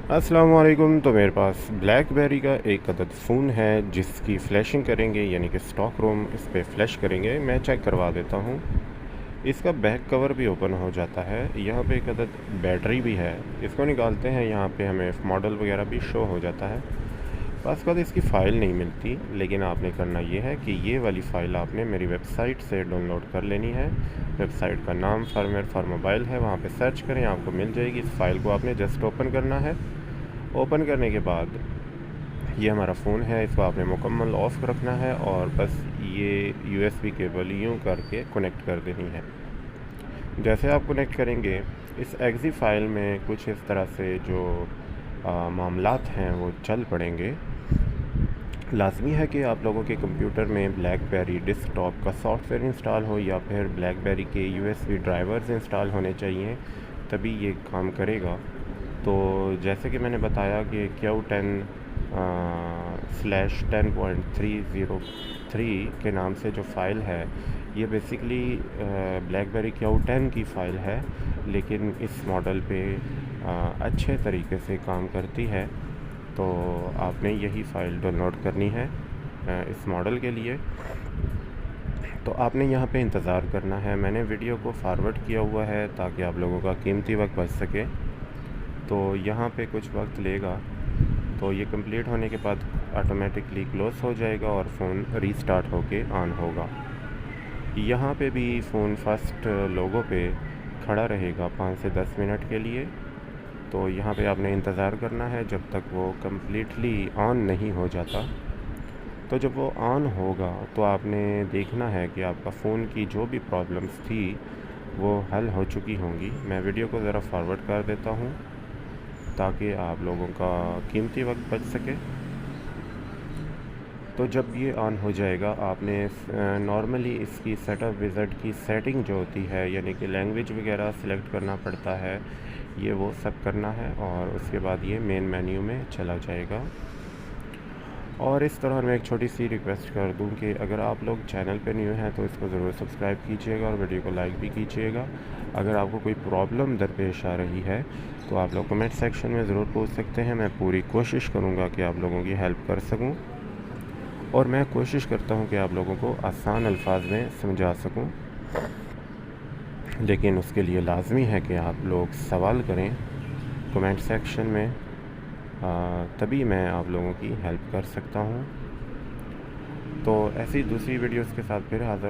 अस्सलाम वालेकुम। तो मेरे पास ब्लैकबेरी का एक अदद फ़ोन है जिसकी फ़्लैशिंग करेंगे, यानी कि स्टॉक रोम इस पे फ़्लैश करेंगे। मैं चेक करवा देता हूँ। इसका बैक कवर भी ओपन हो जाता है। यहाँ पे एक अदद बैटरी भी है, इसको निकालते हैं। यहाँ पे हमें मॉडल वगैरह भी शो हो जाता है। बस बाद इसकी फ़ाइल नहीं मिलती, लेकिन आपने करना ये है कि ये वाली फ़ाइल आपने मेरी वेबसाइट से डाउनलोड कर लेनी है। वेबसाइट का नाम फर्मवेयर फॉर मोबाइल है, वहाँ पे सर्च करें, आपको मिल जाएगी। इस फ़ाइल को आपने जस्ट ओपन करना है। ओपन करने के बाद ये हमारा फ़ोन है, इसको आपने मुकम्मल ऑफ़ रखना है और बस ये यूएसबी केबल यूँ करके कनेक्ट कर देनी है। जैसे आप कनेक्ट करेंगे, इस एग्ज़ी फ़ाइल में कुछ इस तरह से जो मामलात हैं वो चल पड़ेंगे। लाज़मी है कि आप लोगों के कंप्यूटर में ब्लैकबेरी डेस्कटॉप का सॉफ्टवेयर इंस्टॉल हो या फिर ब्लैकबेरी के यूएसबी ड्राइवर्स इंस्टॉल होने चाहिए, तभी ये काम करेगा। तो जैसे कि मैंने बताया कि Q10 /10.303 के नाम से जो फ़ाइल है, ये बेसिकली ब्लैकबेरी Q10 की फ़ाइल है, लेकिन इस मॉडल पे अच्छे तरीके से काम करती है। तो आपने यही फ़ाइल डाउनलोड करनी है इस मॉडल के लिए। तो आपने यहाँ पे इंतज़ार करना है। मैंने वीडियो को फॉरवर्ड किया हुआ है ताकि आप लोगों का कीमती वक्त बच सके। तो यहाँ पे कुछ वक्त लेगा, तो ये कंप्लीट होने के बाद ऑटोमेटिकली क्लोज़ हो जाएगा और फ़ोन रीस्टार्ट होके ऑन होगा। यहाँ पे भी फ़ोन फर्स्ट लोगो पे खड़ा रहेगा 5 से 10 मिनट के लिए। तो यहाँ पे आपने इंतज़ार करना है जब तक वो कम्प्लीटली ऑन नहीं हो जाता। तो जब वो ऑन होगा तो आपने देखना है कि आपका फ़ोन की जो भी प्रॉब्लम्स थी वो हल हो चुकी होंगी। मैं वीडियो को ज़रा फॉरवर्ड कर देता हूँ ताकि आप लोगों का कीमती वक्त बच सके। तो जब ये ऑन हो जाएगा, आपने नॉर्मली इसकी सेटअप विज़ार्ड की सेटिंग जो होती है, यानी कि लैंग्वेज वगैरह सिलेक्ट करना पड़ता है, ये वो सब करना है और उसके बाद ये मेन मेन्यू में चला जाएगा। और इस तरह मैं एक छोटी सी रिक्वेस्ट कर दूं कि अगर आप लोग चैनल पे न्यू हैं तो इसको ज़रूर सब्सक्राइब कीजिएगा और वीडियो को लाइक भी कीजिएगा। अगर आपको कोई प्रॉब्लम दरपेश आ रही है तो आप लोग कमेंट सेक्शन में ज़रूर पूछ सकते हैं। मैं पूरी कोशिश करूँगा कि आप लोगों की हेल्प कर सकूँ और मैं कोशिश करता हूँ कि आप लोगों को आसान अल्फाज में समझा सकूँ, लेकिन उसके लिए लाजमी है कि आप लोग सवाल करें कमेंट सेक्शन में, तभी मैं आप लोगों की हेल्प कर सकता हूँ। तो ऐसी दूसरी वीडियोस के साथ फिर हाज़िर